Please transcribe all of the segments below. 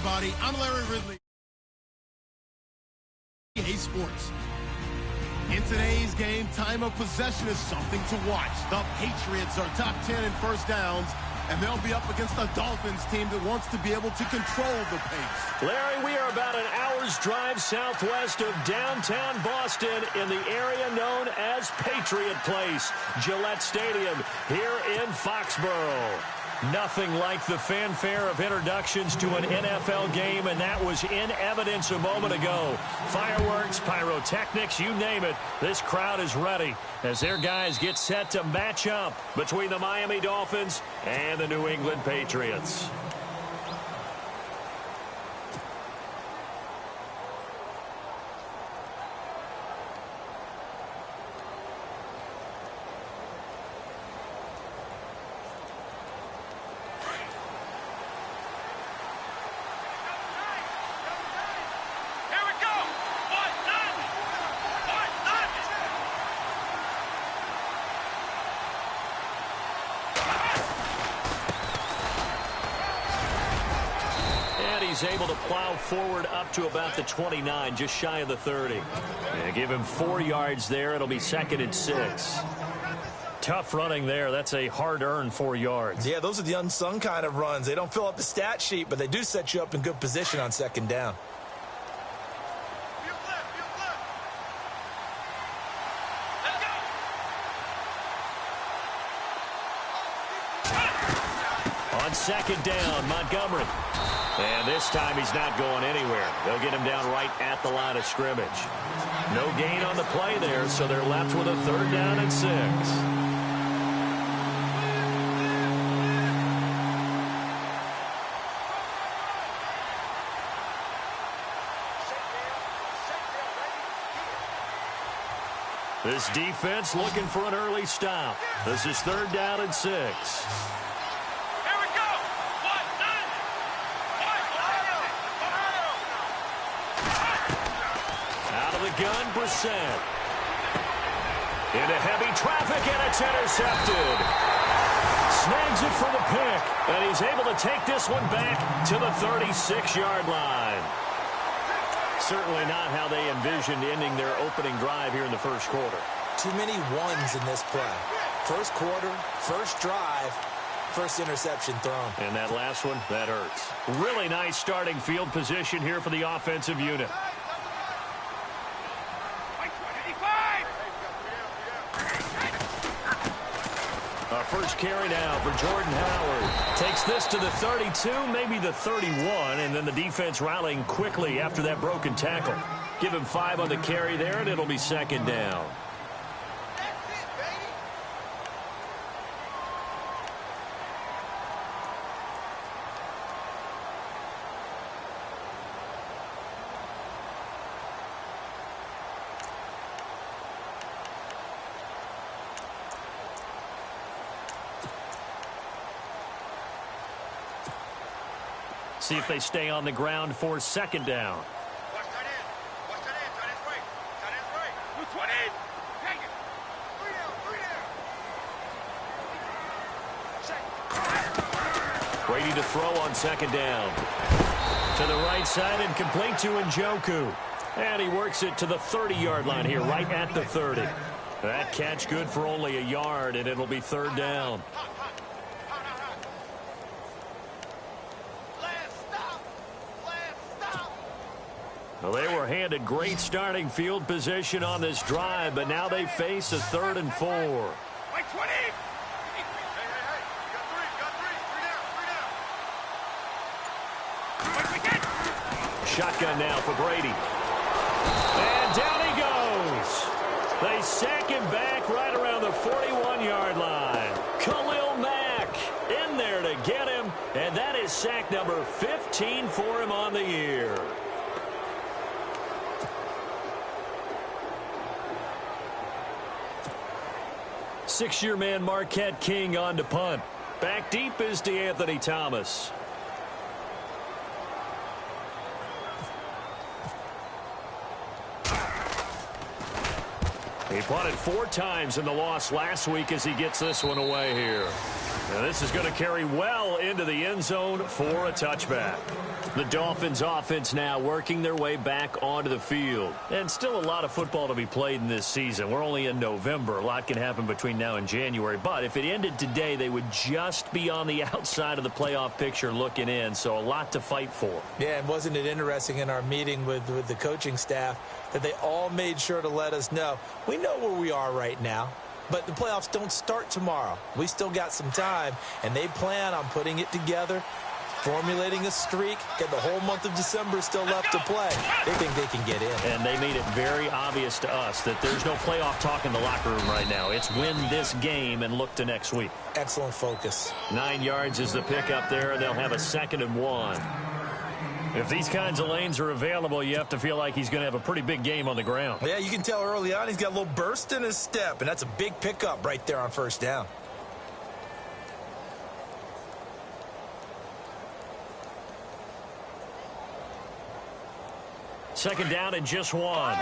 everybody. I'm Larry Ridley. EA Sports. In today's game, time of possession is something to watch. The Patriots are top 10 in first downs, and they'll be up against a Dolphins team that wants to be able to control the pace. Larry, we are about an hour's drive southwest of downtown Boston in the area known as Patriot Place, Gillette Stadium, here in Foxborough. Nothing like the fanfare of introductions to an NFL game, and that was in evidence a moment ago. Fireworks, pyrotechnics, you name it. This crowd is ready as their guys get set to match up between the Miami Dolphins and the New England Patriots. He's able to plow forward up to about the 29, just shy of the 30. And give him 4 yards there. It'll be 2nd and 6. Tough running there. That's a hard-earned 4 yards. Yeah, those are the unsung kind of runs. They don't fill up the stat sheet, but they do set you up in good position on 2nd down. On 2nd down, Montgomery. And this time he's not going anywhere. They'll get him down right at the line of scrimmage. No gain on the play there, so they're left with a 3rd down and 6. This defense looking for an early stop. This is 3rd down and 6. Gun Brissett. Into heavy traffic, and it's intercepted. Snags it for the pick, and he's able to take this one back to the 36-yard line. Certainly not how they envisioned ending their opening drive here in the first quarter. Too many ones in this play. First quarter, first drive, first interception thrown. And that last one, that hurts. Really nice starting field position here for the offensive unit. First carry now for Jordan Howard. Takes this to the 32, maybe the 31, and then the defense rallying quickly after that broken tackle. Give him 5 on the carry there, and it'll be 2nd down. See if they stay on the ground for 2nd down. Brady to throw on 2nd down. To the right side and complete to Njoku. And he works it to the 30-yard line here, right at the 30. That catch good for only a yard, and it'll be 3rd down. Well, they were handed great starting field position on this drive, but now they face a 3rd and 4. Shotgun now for Brady. And down he goes. They sack him back right around the 41-yard line. Khalil Mack in there to get him, and that is sack number 15 for him on the year. Six-year man Marquette King on to punt. Back deep is DeAnthony Thomas. He punted 4 times in the loss last week as he gets this one away here. And this is going to carry well into the end zone for a touchback. The Dolphins offense now working their way back onto the field. And still a lot of football to be played in this season. We're only in November. A lot can happen between now and January. But if it ended today, they would just be on the outside of the playoff picture looking in. So a lot to fight for. Yeah, and wasn't it interesting in our meeting with the coaching staff that they all made sure to let us know, we know where we are right now, but the playoffs don't start tomorrow. We still got some time, and they plan on putting it together, formulating a streak, get the whole month of December still left to play. They think they can get in. And they made it very obvious to us that there's no playoff talk in the locker room right now. It's win this game and look to next week. Excellent focus. 9 yards is the pickup there, and they'll have a 2nd and 1. If these kinds of lanes are available, you have to feel like he's going to have a pretty big game on the ground. Yeah, you can tell early on he's got a little burst in his step, and that's a big pickup right there on first down. Second down and just 1.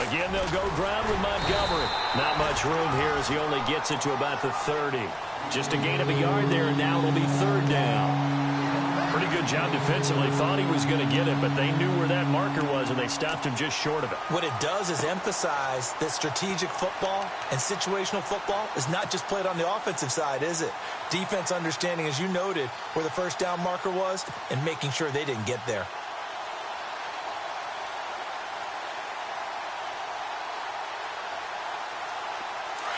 Again, they'll go ground with Montgomery. Not much room here as he only gets it to about the 30. Just a gain of a yard there, and now it'll be 3rd down. Pretty good job defensively. Thought he was going to get it, but they knew where that marker was, and they stopped him just short of it. What it does is emphasize that strategic football and situational football is not just played on the offensive side, is it? Defense understanding, as you noted, where the first down marker was and making sure they didn't get there.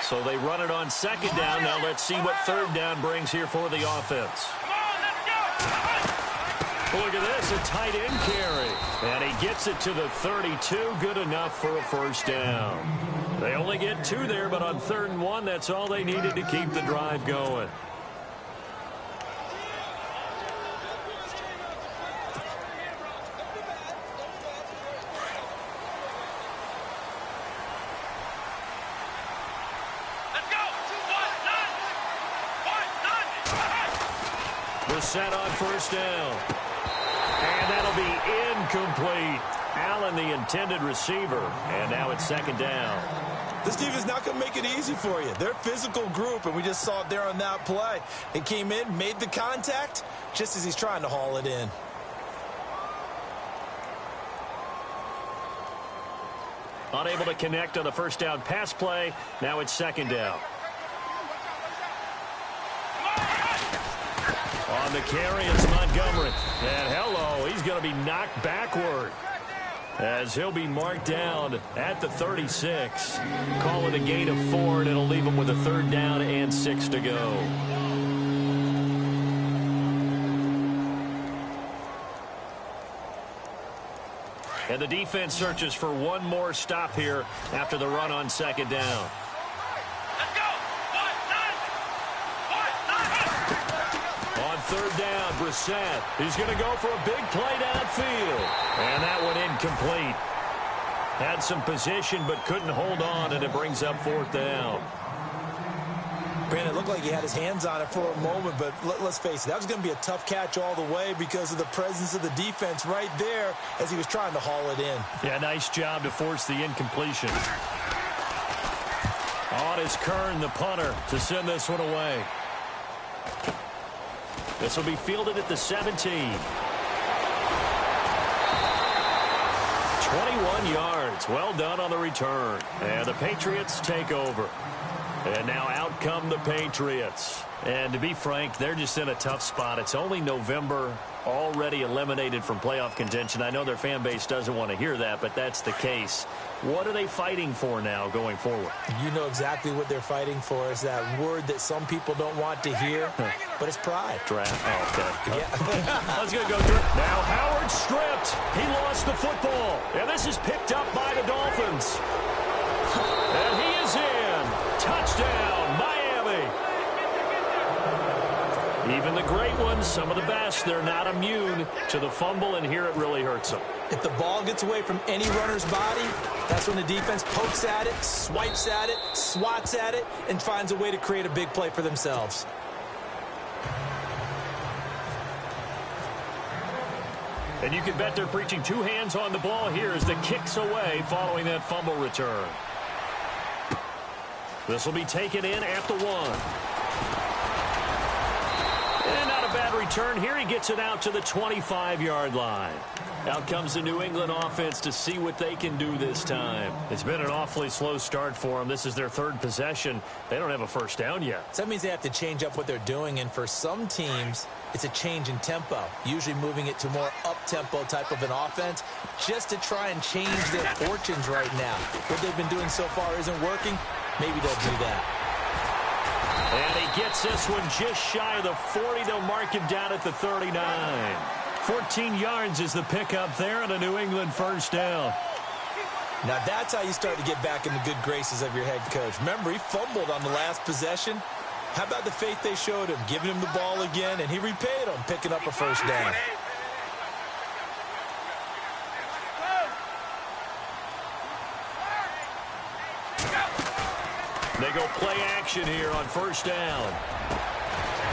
So they run it on 2nd down. Now let's see what 3rd down brings here for the offense. Look at this, a tight end carry. And he gets it to the 32. Good enough for a first down. They only get 2 there, but on 3rd and 1, that's all they needed to keep the drive going. Set on first down. And that'll be incomplete. Allen, the intended receiver. And now it's 2nd down. This team is not going to make it easy for you. They're a physical group, and we just saw it there on that play. It came in, made the contact, just as he's trying to haul it in. Unable to connect on the first down pass play. Now it's 2nd down. On the carry, it's Montgomery. And hello, he's going to be knocked backward as he'll be marked down at the 36. Call it a gain of 4, and it'll leave him with a 3rd down and 6 to go. And the defense searches for one more stop here after the run on 2nd down. On 3rd down, Brissett. He's going to go for a big play downfield. And that one incomplete. Had some position but couldn't hold on, and it brings up 4th down. Brandon, it looked like he had his hands on it for a moment, but let's face it, that was going to be a tough catch all the way because of the presence of the defense right there as he was trying to haul it in. Yeah, nice job to force the incompletion. On is Kern, the punter, to send this one away. This will be fielded at the 17. 21 yards. Well done on the return. And the Patriots take over. And now out come the Patriots. And to be frank, they're just in a tough spot. It's only November, already eliminated from playoff contention. I know their fan base doesn't want to hear that, but that's the case. What are they fighting for now going forward? You know exactly what they're fighting for is that word that some people don't want to hear, but it's pride. Draft. Oh, okay. Yeah. I was going to go through. Now Howard stripped. He lost the football. And this is picked up by the Dolphins. And he is in. Touchdown, Miami. Even the great ones, some of the best, they're not immune to the fumble, and here it really hurts them. If the ball gets away from any runner's body, that's when the defense pokes at it, swipes at it, swats at it, and finds a way to create a big play for themselves. And you can bet they're preaching two hands on the ball here as the kick's away following that fumble return. This will be taken in at the 1. And not a bad return here. He gets it out to the 25-yard line. Out comes the New England offense to see what they can do this time. It's been an awfully slow start for them. This is their third possession. They don't have a first down yet. So that means they have to change up what they're doing, and for some teams, it's a change in tempo, usually moving it to more up-tempo type of an offense just to try and change their fortunes right now. What they've been doing so far isn't working. Maybe they'll do that. And he gets this one just shy of the 40. They'll mark him down at the 39. 14 yards is the pickup there and a New England first down. Now that's how you start to get back in the good graces of your head coach. Remember, he fumbled on the last possession. How about the faith they showed him, giving him the ball again, and he repaid them, picking up a first down. They go play action here on first down.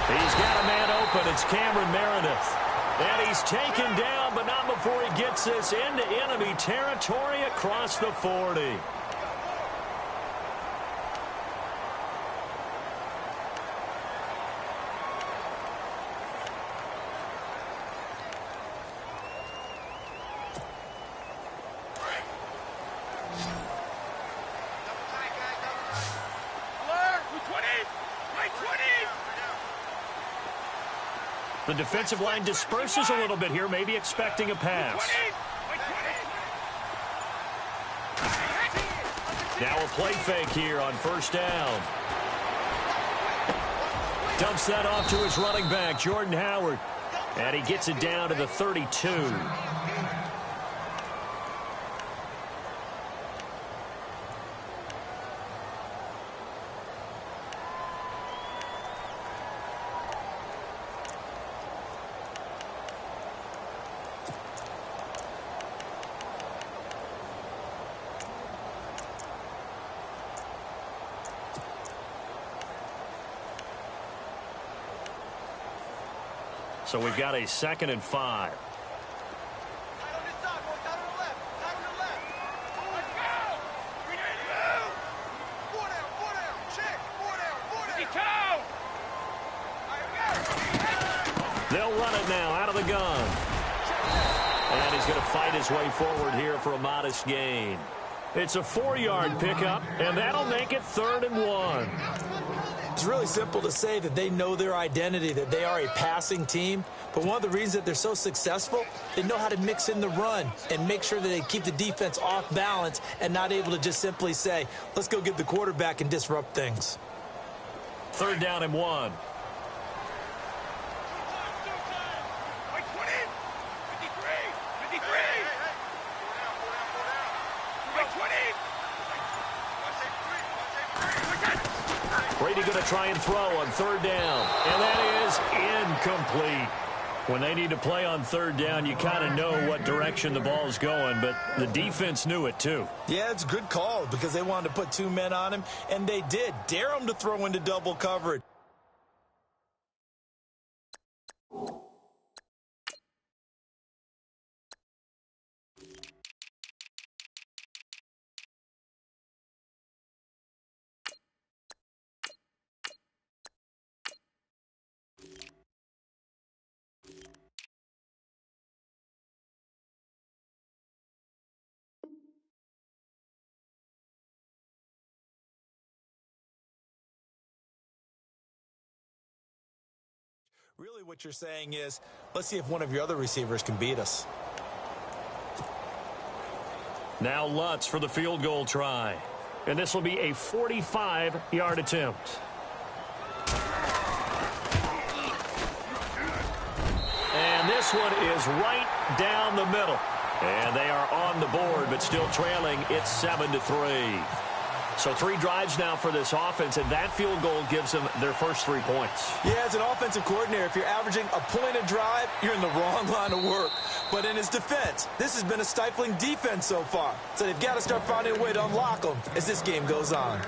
He's got a man open. It's Cameron Meredith. And he's taken down, but not before he gets this into enemy territory across the 40. The defensive line disperses a little bit here, maybe expecting a pass. Now a play fake here on first down. Dumps that off to his running back, Jordan Howard. And he gets it down to the 32. So we've got a 2nd and 5. They'll run it now out of the gun. And he's going to fight his way forward here for a modest gain. It's a 4-yard pickup, and that'll make it 3rd and 1. It's really simple to say that they know their identity, that they are a passing team. But one of the reasons that they're so successful, they know how to mix in the run and make sure that they keep the defense off balance and not able to just simply say, let's go get the quarterback and disrupt things. 3rd down and 1. Brady going to try and throw on 3rd down. And that is incomplete. When they need to play on 3rd down, you kind of know what direction the ball's going, but the defense knew it too. Yeah, it's a good call because they wanted to put 2 men on him, and they did. Dare him to throw into double coverage. Really what you're saying is, let's see if one of your other receivers can beat us. Now Lutz for the field goal try. And this will be a 45-yard attempt. And this one is right down the middle. And they are on the board, but still trailing. It's 7-3. So 3 drives now for this offense, and that field goal gives them their first 3 points. Yeah, as an offensive coordinator, if you're averaging a point a drive, you're in the wrong line of work. But in his defense, this has been a stifling defense so far. So they've got to start finding a way to unlock them as this game goes on.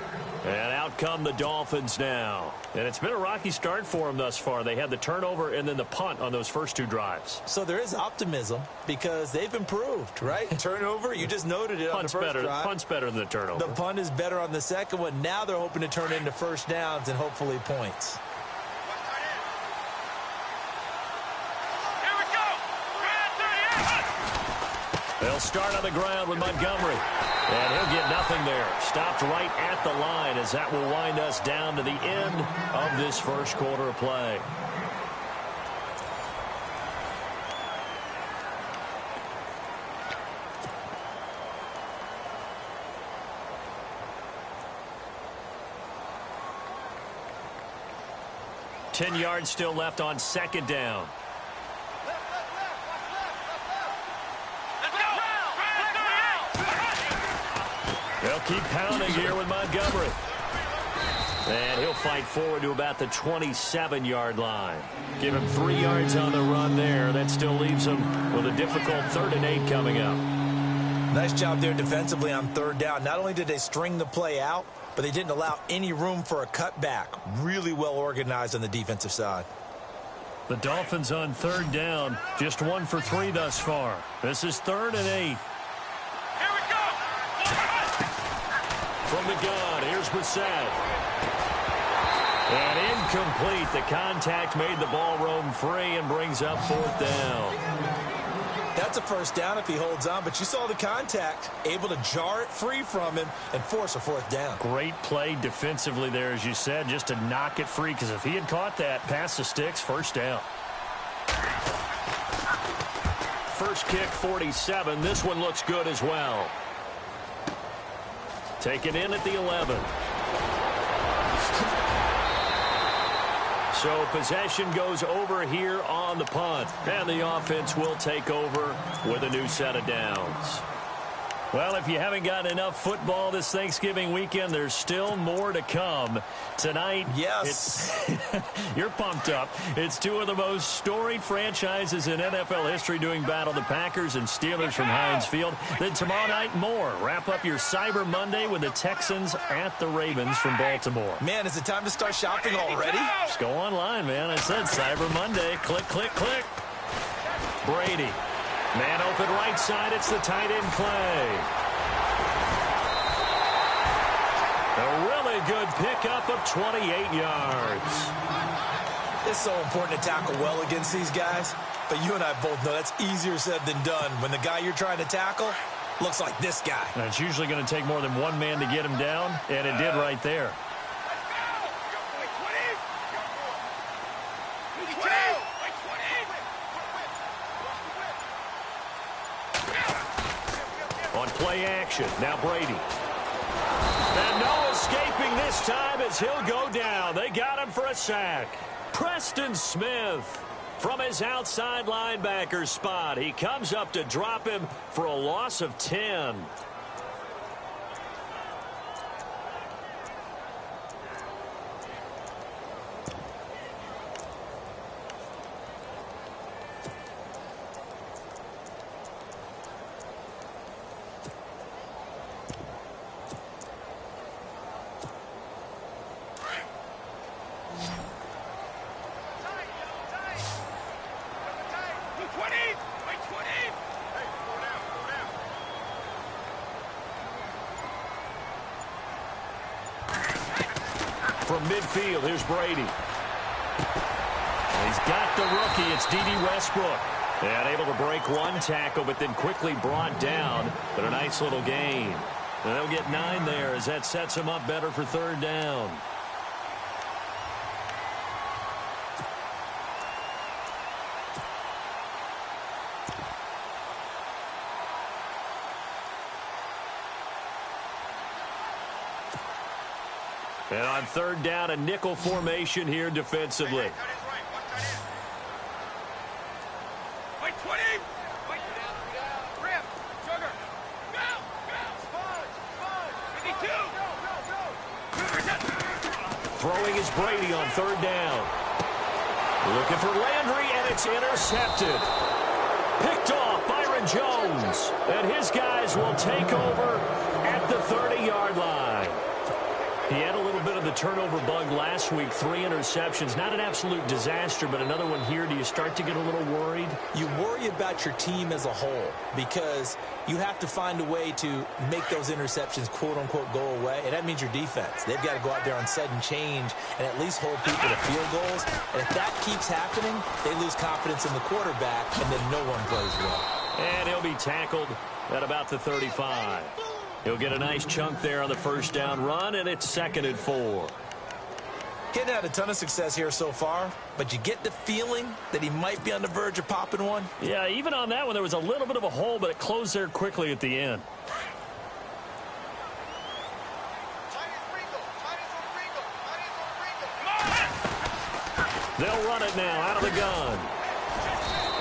And out come the Dolphins now. And it's been a rocky start for them thus far. They had the turnover and then the punt on those first 2 drives. So there is optimism because they've improved, right? Turnover, you just noted it on the first drive. Punt's better than the turnover. The punt is better on the second one. Now they're hoping to turn into first downs and hopefully points. They'll start on the ground with Montgomery. And he'll get nothing there. Stopped right at the line as that will wind us down to the end of this first quarter of play. Ten yards still left on second down. They'll keep pounding here with Montgomery. And he'll fight forward to about the 27-yard line. Give him 3 yards on the run there. That still leaves him with a difficult 3rd and 8 coming up. Nice job there defensively on 3rd down. Not only did they string the play out, but they didn't allow any room for a cutback. Really well organized on the defensive side. The Dolphins on 3rd down, just 1 for 3 thus far. This is 3rd and 8. From the gun, here's Brissett. And incomplete. The contact made the ball roam free and brings up 4th down. That's a first down if he holds on, but you saw the contact, able to jar it free from him and force a 4th down. Great play defensively there, as you said, just to knock it free, because if he had caught that, past the sticks, first down. First kick, 47. This one looks good as well. Taken in at the 11. So possession goes over here on the punt. And the offense will take over with a new set of downs. Well, if you haven't gotten enough football this Thanksgiving weekend, there's still more to come. Tonight, yes, you're pumped up. It's 2 of the most storied franchises in NFL history doing battle, the Packers and Steelers from Heinz Field. Then tomorrow night, more. Wrap up your Cyber Monday with the Texans at the Ravens from Baltimore. Man, is it time to start shopping already? Just go online, man. I said Cyber Monday. Click, click, click. Brady. Man open right side, it's the tight end play. A really good pickup of 28 yards. It's so important to tackle well against these guys, but you and I both know that's easier said than done when the guy you're trying to tackle looks like this guy. And it's usually going to take more than one man to get him down, and it did right there. Play action. Now Brady. And no escaping this time as he'll go down. They got him for a sack. Preston Smith from his outside linebacker spot. He comes up to drop him for a loss of 10. From midfield, here's Brady. And he's got the rookie. It's D.D. Westbrook. And able to break one tackle, but then quickly brought down. But a nice little gain. And they'll get 9 there as that sets him up better for 3rd down. And on 3rd down, a nickel formation here defensively. Throwing is Brady on 3rd down. Looking for Landry, and it's intercepted. Picked off Byron Jones. And his guys will take over at the 30-yard line. He had a little bit of the turnover bug last week, 3 interceptions. Not an absolute disaster, but another one here. Do you start to get a little worried? You worry about your team as a whole because you have to find a way to make those interceptions, quote-unquote, go away, and that means your defense. They've got to go out there on sudden change and at least hold people to field goals, and if that keeps happening, they lose confidence in the quarterback, and then no one plays well. And he'll be tackled at about the 35. He'll get a nice chunk there on the first down run, and it's 2nd and 4. Getting had a ton of success here so far, but you get the feeling that he might be on the verge of popping one. Yeah, even on that one, there was a little bit of a hole, but it closed there quickly at the end. They'll run it now out of the gun.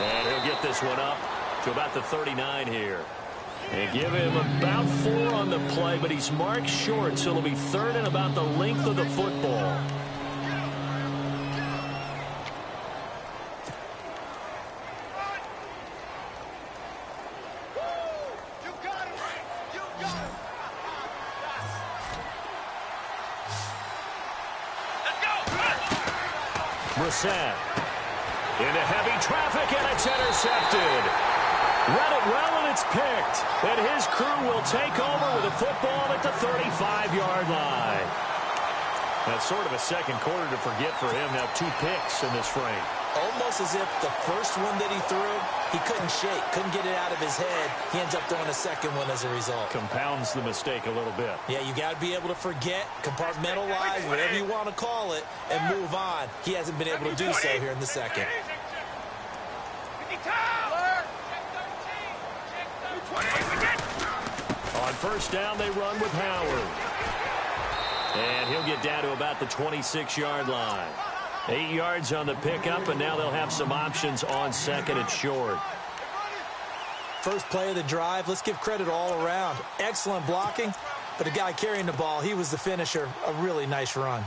And he'll get this one up to about the 39 here. And give him about 4 on the play, but he's marked short, so it'll be 3rd and about the length of the football. Brissett into heavy traffic, and it's intercepted. Read it well, and it's picked. And his crew will take over with a football at the 35-yard line. That's sort of a second quarter to forget for him. Now 2 picks in this frame. Almost as if the first one that he threw, he couldn't shake, couldn't get it out of his head. He ends up throwing a second one as a result. Compounds the mistake a little bit. Yeah, you got to be able to forget, compartmentalize, whatever you want to call it, and move on. He hasn't been able to do so here in the second. On first down, they run with Howard. And he'll get down to about the 26-yard line. 8 yards on the pickup, and now they'll have some options on 2nd and short. First play of the drive, let's give credit all around. Excellent blocking, but the guy carrying the ball, he was the finisher. A really nice run.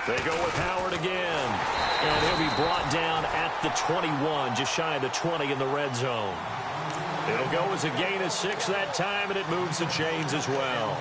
They go with Howard again. And he'll be brought down at the 21, just shy of the 20 in the red zone. It'll go as a gain of 6 that time, and it moves the chains as well.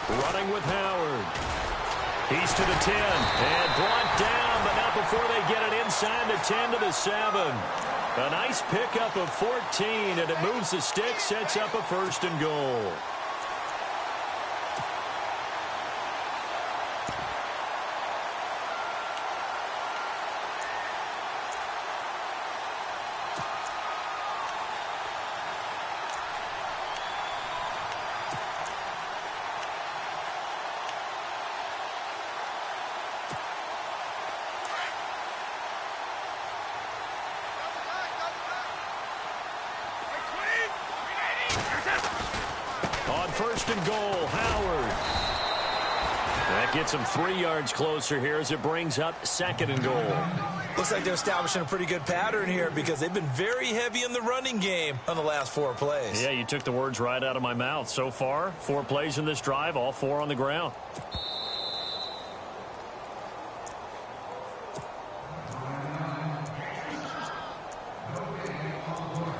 Running with Howard. He's to the 10 and brought down, but not before they get it inside the 10 to the 7. A nice pickup of 14, and it moves the stick, sets up a 1st and goal. On 1st and goal, Howard. That gets him 3 yards closer here as it brings up 2nd and goal. Looks like they're establishing a pretty good pattern here because they've been very heavy in the running game on the last 4 plays. Yeah, you took the words right out of my mouth. So far, 4 plays in this drive, all 4 on the ground.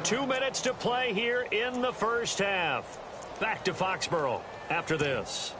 Two minutes to play here in the first half. Back to Foxborough after this.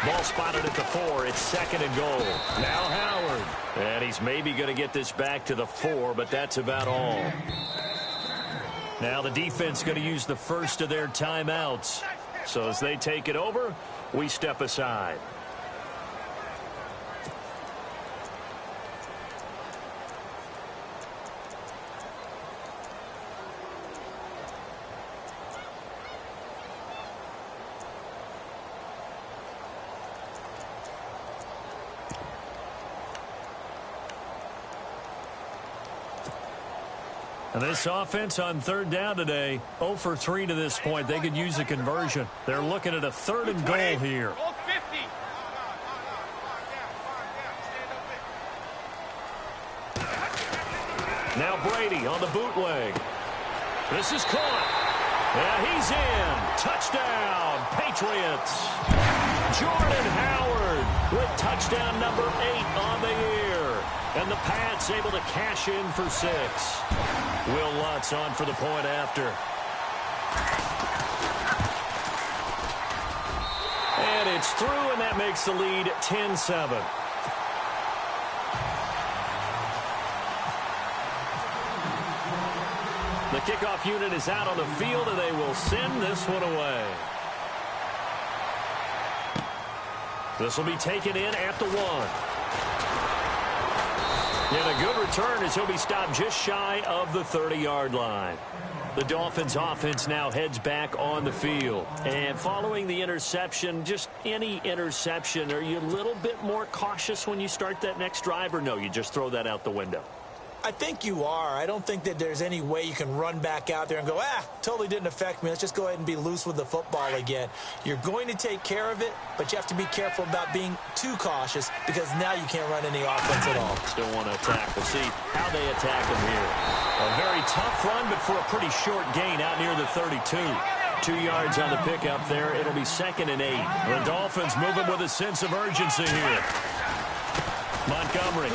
Ball spotted at the 4. It's 2nd and goal. Now Howard. And he's maybe going to get this back to the 4, but that's about all. Now the defense going to use the first of their timeouts. So as they take it over, we step aside. And this offense on 3rd down today, 0 for 3 to this point. They could use a conversion. They're looking at a 3rd and goal here. Now Brady on the bootleg. This is caught. Yeah, he's in. Touchdown, Patriots. Jordan Howard with touchdown number 8 on the year. And the Pats able to cash in for 6. Will Lutz on for the point after. And it's through, and that makes the lead 10-7. The kickoff unit is out on the field, and they will send this one away. This will be taken in at the 1. And a good return as he'll be stopped just shy of the 30-yard line. The Dolphins offense now heads back on the field. And following the interception, just any interception, are you a little bit more cautious when you start that next drive, or no, you just throw that out the window? I think you are. I don't think that there's any way you can run back out there and go, totally didn't affect me. Let's just go ahead and be loose with the football again. You're going to take care of it, but you have to be careful about being too cautious because now you can't run any offense at all. Still want to attack. We'll see how they attack him here. A very tough run, but for a pretty short gain out near the 32. 2 yards on the pickup there. It'll be 2nd and 8. The Dolphins moving with a sense of urgency here. Montgomery.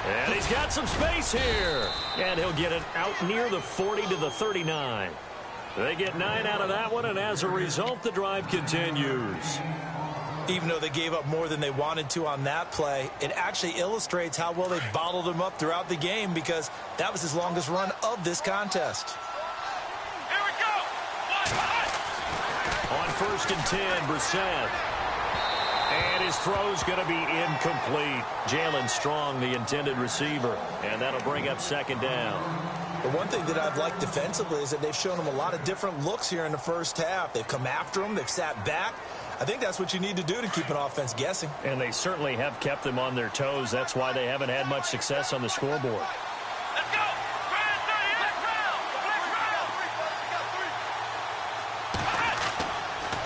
And he's got some space here. And he'll get it out near the 40 to the 39. They get 9 out of that one, and as a result, the drive continues. Even though they gave up more than they wanted to on that play, it actually illustrates how well they bottled him up throughout the game because that was his longest run of this contest. Here we go. On 1st and 10, Brissett. And his throw's going to be incomplete. Jalen Strong, the intended receiver. And that'll bring up 2nd down. The one thing that I've liked defensively is that they've shown him a lot of different looks here in the first half. They've come after him. They've sat back. I think that's what you need to do to keep an offense guessing. And they certainly have kept them on their toes. That's why they haven't had much success on the scoreboard. Let's go.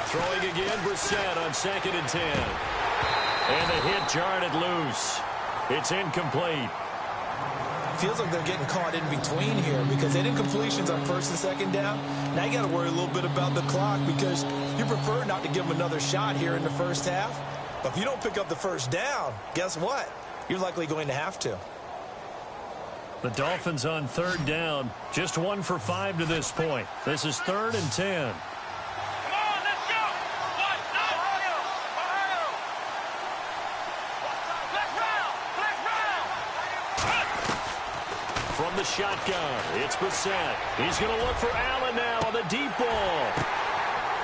Throwing again, Brissett on 2nd and 10. And the hit jarred it loose. It's incomplete. Feels like they're getting caught in between here because they did incompletions on 1st and 2nd down. Now you got to worry a little bit about the clock because you prefer not to give them another shot here in the first half. But if you don't pick up the 1st down, guess what? You're likely going to have to. The Dolphins on 3rd down, just 1 for 5 to this point. This is 3rd and 10. From the shotgun, it's Brissett. He's going to look for Allen now on the deep ball.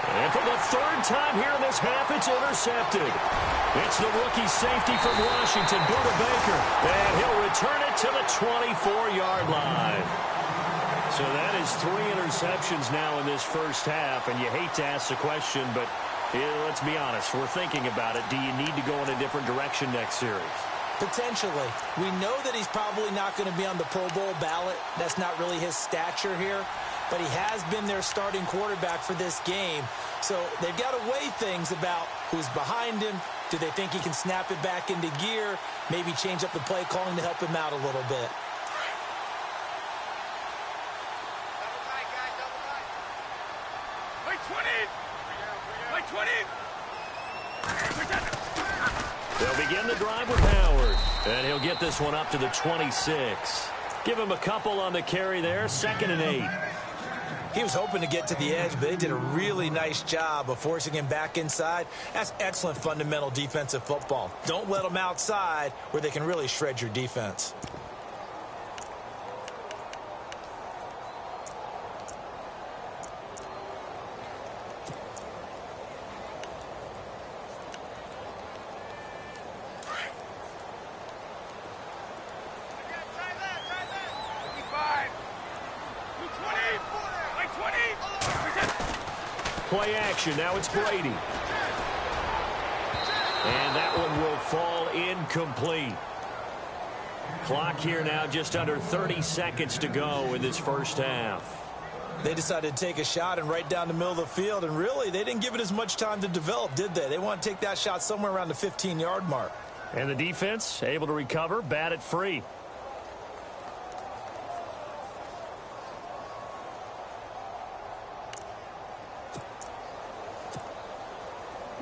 And for the 3rd time here in this half, it's intercepted. It's the rookie safety from Washington, Buda Baker. And he'll return it to the 24-yard line. So that is 3 interceptions now in this first half. And you hate to ask the question, but let's be honest. We're thinking about it. Do you need to go in a different direction next series? Potentially. We know that he's probably not going to be on the Pro Bowl ballot. That's not really his stature here. But he has been their starting quarterback for this game. So they've got to weigh things about who's behind him. Do they think he can snap it back into gear? Maybe change up the play calling to help him out a little bit. They'll begin the drive with Howard. And he'll get this one up to the 26. Give him a couple on the carry there. 2nd and 8. He was hoping to get to the edge, but they did a really nice job of forcing him back inside. That's excellent fundamental defensive football. Don't let them outside where they can really shred your defense. Play action. Now it's Brady. And that one will fall incomplete. Clock here now just under 30 seconds to go in this first half. They decided to take a shot and right down the middle of the field, and really they didn't give it as much time to develop, did they? They want to take that shot somewhere around the 15-yard mark. And the defense able to recover, bat it free.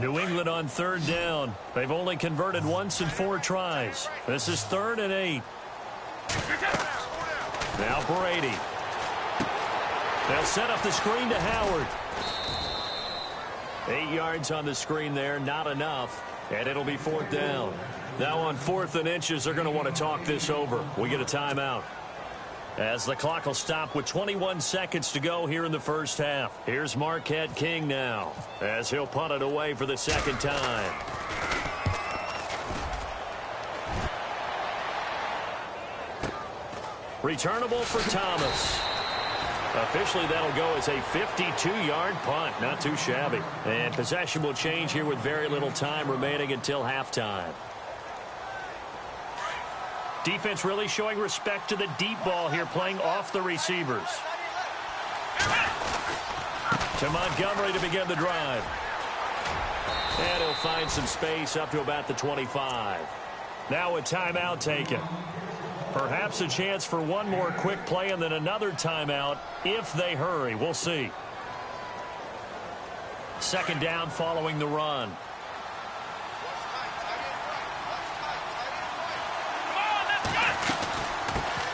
New England on third down. They've only converted once in 4 tries. This is 3rd and 8. Now Brady. They'll set up the screen to Howard. 8 yards on the screen there, not enough. And it'll be 4th down. Now on 4th and inches, they're going to want to talk this over. We get a timeout. As the clock will stop with 21 seconds to go here in the first half. Here's Marquette King now as he'll punt it away for the second time. Returnable for Thomas. Officially, that'll go as a 52-yard punt. Not too shabby. And possession will change here with very little time remaining until halftime. Defense really showing respect to the deep ball here, playing off the receivers. To Montgomery to begin the drive. And he'll find some space up to about the 25. Now a timeout taken. Perhaps a chance for one more quick play and then another timeout if they hurry. We'll see. 2nd down following the run.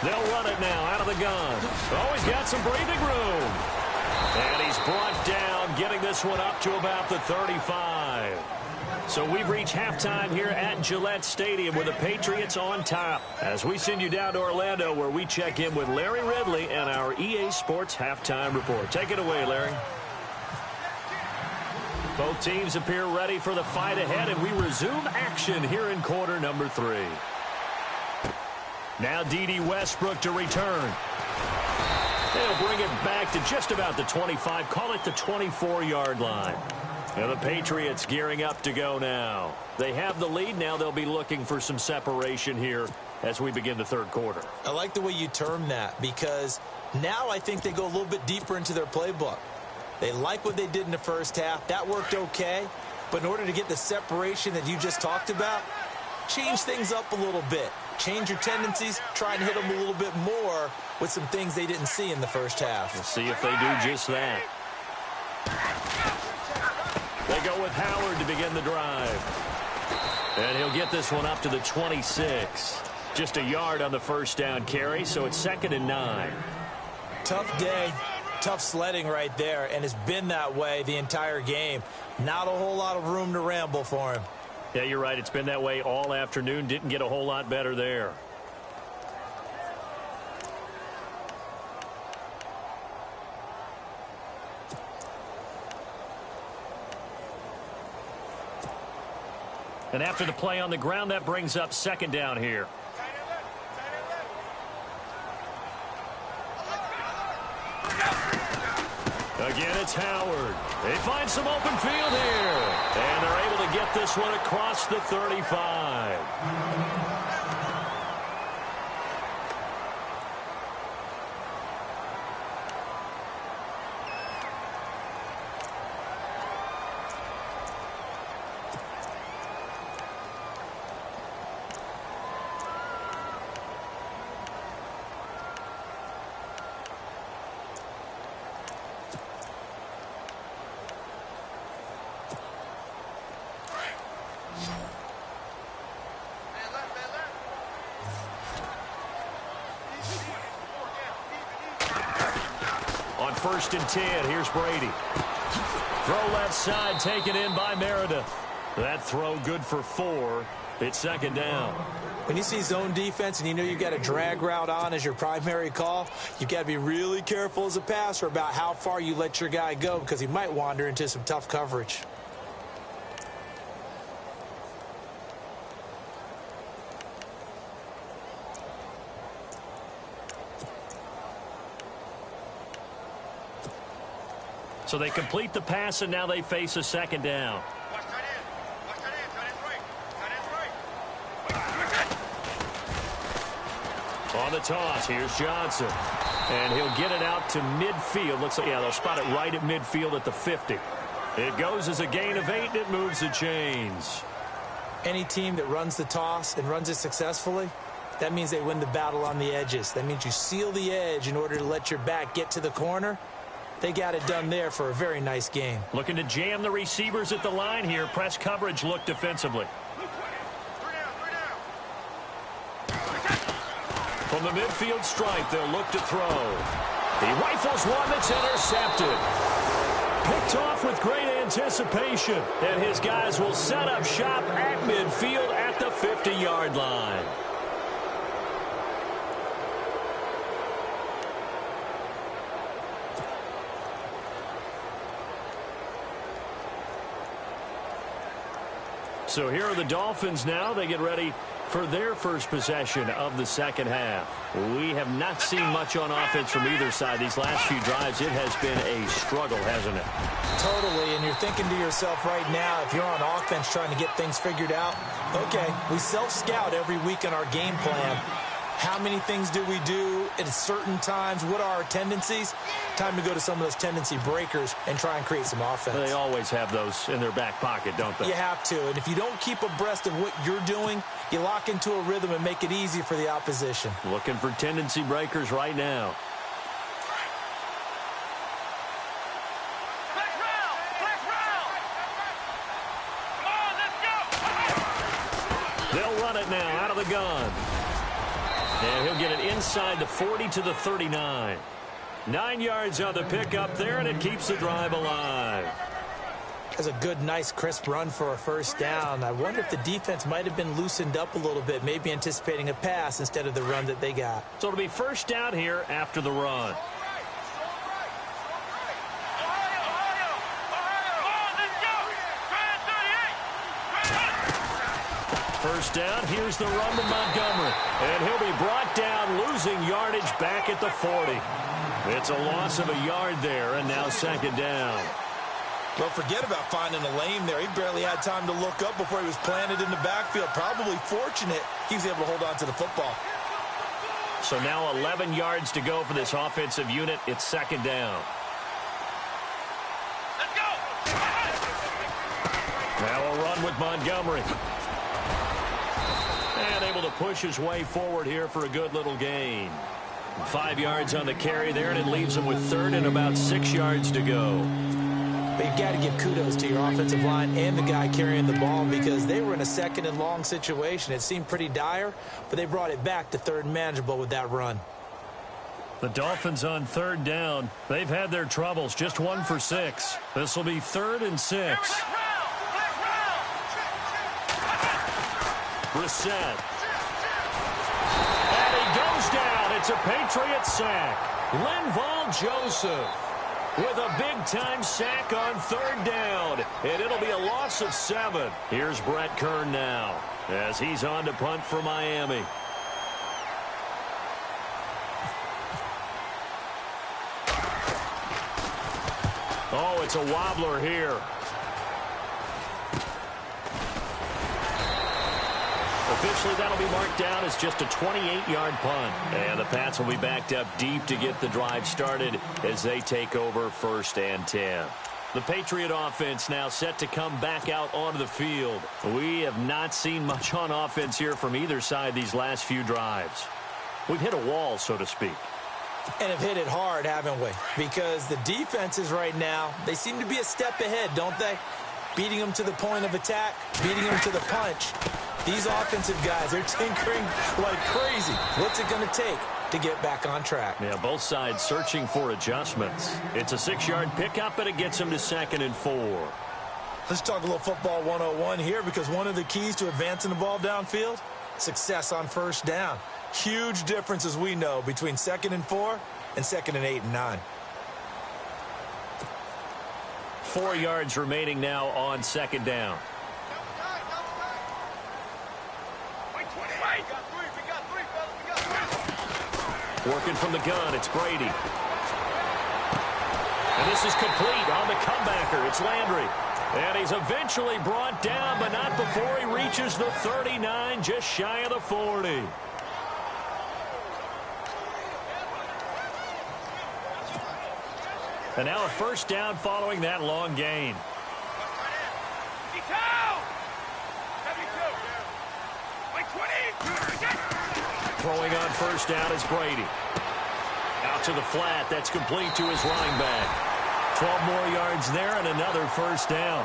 They'll run it now out of the gun. Oh, he's got some breathing room. And he's brought down, getting this one up to about the 35. So we've reached halftime here at Gillette Stadium with the Patriots on top. As we send you down to Orlando where we check in with Larry Ridley and our EA Sports Halftime Report. Take it away, Larry. Both teams appear ready for the fight ahead, and we resume action here in quarter number 3. Now D.D. Westbrook to return. They'll bring it back to just about the 25, call it the 24-yard line. Now the Patriots gearing up to go now. They have the lead. Now they'll be looking for some separation here as we begin the third quarter. I like the way you term that because now I think they go a little bit deeper into their playbook. They like what they did in the first half. That worked okay. But in order to get the separation that you just talked about, change things up a little bit. Change your tendencies, try and hit them a little bit more with some things they didn't see in the first half. We'll see if they do just that. They go with Howard to begin the drive. And he'll get this one up to the 26. Just a yard on the first down carry, so it's 2nd and 9. Tough day, tough sledding right there, and it's been that way the entire game. Not a whole lot of room to ramble for him. Yeah, you're right. It's been that way all afternoon. Didn't get a whole lot better there. And after the play on the ground, that brings up 2nd down here. Again, it's Howard. They find some open field here. And they're able to get this one across the 35. 1st and 10. Here's Brady. Throw left side, taken in by Meredith. That throw good for 4. It's 2nd down. When you see zone defense and you know you've got a drag route on as your primary call, you've got to be really careful as a passer about how far you let your guy go because he might wander into some tough coverage. So they complete the pass, and now they face a 2nd down. On the toss, here's Johnson. And he'll get it out to midfield. Looks like, yeah, they'll spot it right at midfield at the 50. It goes as a gain of 8, and it moves the chains. Any team that runs the toss and runs it successfully, that means they win the battle on the edges. That means you seal the edge in order to let your back get to the corner. They got it done there for a very nice game. Looking to jam the receivers at the line here. Press coverage look defensively. From the midfield stripe, they'll look to throw. He rifles one that's intercepted. Picked off with great anticipation. And his guys will set up shop at midfield at the 50-yard line. So here are the Dolphins now. They get ready for their first possession of the 2nd half. We have not seen much on offense from either side. These last few drives, it has been a struggle, hasn't it? Totally, and you're thinking to yourself right now, if you're on offense trying to get things figured out, okay, we self-scout every week in our game plan. How many things do we do at certain times? What are our tendencies? Time to go to some of those tendency breakers and try and create some offense. They always have those in their back pocket, don't they? You have to, and if you don't keep abreast of what you're doing, you lock into a rhythm and make it easy for the opposition. Looking for tendency breakers right now. They'll run it now out of the gun. And he'll get it inside the 40 to the 39. 9 yards on the pickup there, and it keeps the drive alive. That's a good, nice, crisp run for a 1st down. I wonder if the defense might have been loosened up a little bit, maybe anticipating a pass instead of the run that they got. So it'll be 1st down here after the run. First down, here's the run to Montgomery. And he'll be brought down, losing yardage back at the 40. It's a loss of a yard there, and now 2nd down. Well, forget about finding a lane there. He barely had time to look up before he was planted in the backfield. Probably fortunate he was able to hold on to the football. So now 11 yards to go for this offensive unit. It's 2nd down. Let's go! Now a run with Montgomery. And able to push his way forward here for a good little gain. 5 yards on the carry there, and it leaves him with 3rd and about 6 yards to go. But you've got to give kudos to your offensive line and the guy carrying the ball because they were in a 2nd and long situation. It seemed pretty dire, but they brought it back to 3rd and manageable with that run. The Dolphins on 3rd down. They've had their troubles, just 1 for 6. This will be 3rd and 6. Brissett. And he goes down. It's a Patriot sack. Linval Joseph with a big-time sack on 3rd down. And it'll be a loss of 7. Here's Brett Kern now as he's on to punt for Miami. Oh, it's a wobbler here. Officially, that'll be marked down as just a 28-yard punt. And the Pats will be backed up deep to get the drive started as they take over 1st and 10. The Patriot offense now set to come back out onto the field. We have not seen much on offense here from either side these last few drives. We've hit a wall, so to speak. And have hit it hard, haven't we? Because the defenses right now, they seem to be a step ahead, don't they? Beating them to the point of attack, beating them to the punch. These offensive guys are tinkering like crazy. What's it going to take? to get back on track. Yeah, both sides searching for adjustments. It's a 6-yard pickup, and it gets him to 2nd and 4. Let's talk a little football 101 here, because one of the keys to advancing the ball downfield, success on first down. Huge difference, as we know, between 2nd and 4 and 2nd and 8 and 9. 4 yards remaining now on 2nd down. Working from the gun, it's Brady. And this is complete on the comebacker. It's Landry. And he's eventually brought down, but not before he reaches the 39, just shy of the 40. And now a first down following that long gain. Throwing on first down is Brady. Out to the flat. That's complete to his running back. 12 more yards there and another first down.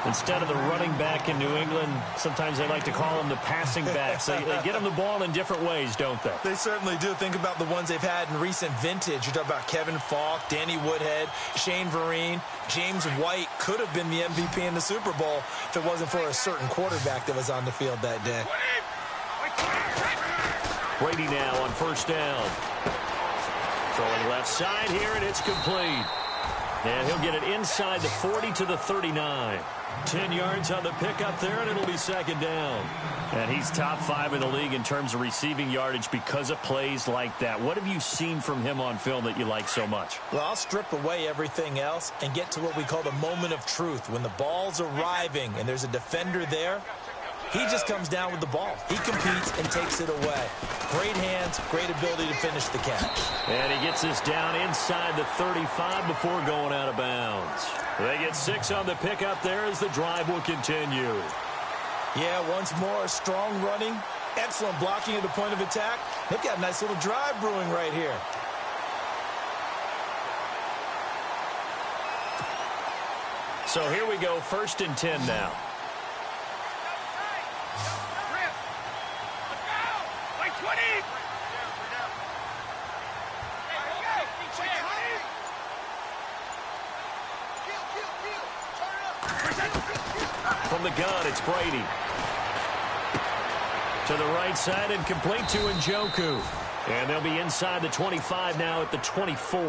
Instead of the running back in New England, sometimes they like to call them the passing backs. They get them the ball in different ways, don't they? They certainly do. Think about the ones they've had in recent vintage. You talk about Kevin Falk, Danny Woodhead, Shane Vereen, James White could have been the MVP in the Super Bowl if it wasn't for a certain quarterback that was on the field that day. Brady now on first down. Throwing left side here, and it's complete. And he'll get it inside the 40 to the 39. 10 yards on the pickup there, and it'll be 2nd down. And he's top 5 in the league in terms of receiving yardage because of plays like that. What have you seen from him on film that you like so much? Well, I'll strip away everything else and get to what we call the moment of truth. When the ball's arriving and there's a defender there, he just comes down with the ball. He competes and takes it away. Great hands, great ability to finish the catch. And he gets this down inside the 35 before going out of bounds. They get 6 on the pickup there as the drive will continue. Yeah, once more, strong running, excellent blocking at the point of attack. They've got a nice little drive brewing right here. So here we go, 1st and 10 now. From the gun, it's Brady. To the right side and complete to Njoku. And they'll be inside the 25 now at the 24.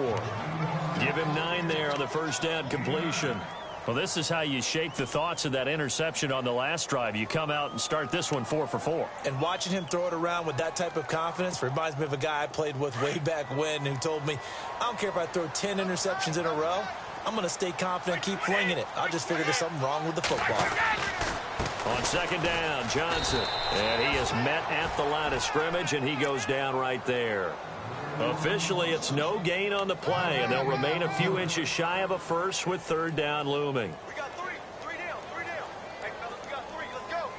Give him 9 there on the first down completion. Well, this is how you shake the thoughts of that interception on the last drive. You come out and start this one 4 for 4. And watching him throw it around with that type of confidence reminds me of a guy I played with way back when who told me, I don't care if I throw 10 interceptions in a row. I'm going to stay confident, keep flinging it. I'll just figure there's something wrong with the football. On 2nd down, Johnson. And he is met at the line of scrimmage, and he goes down right there. Officially, it's no gain on the play, and they'll remain a few inches shy of a first with 3rd down looming. We got 3 down. Hey, fellas, we got 3. Let's go.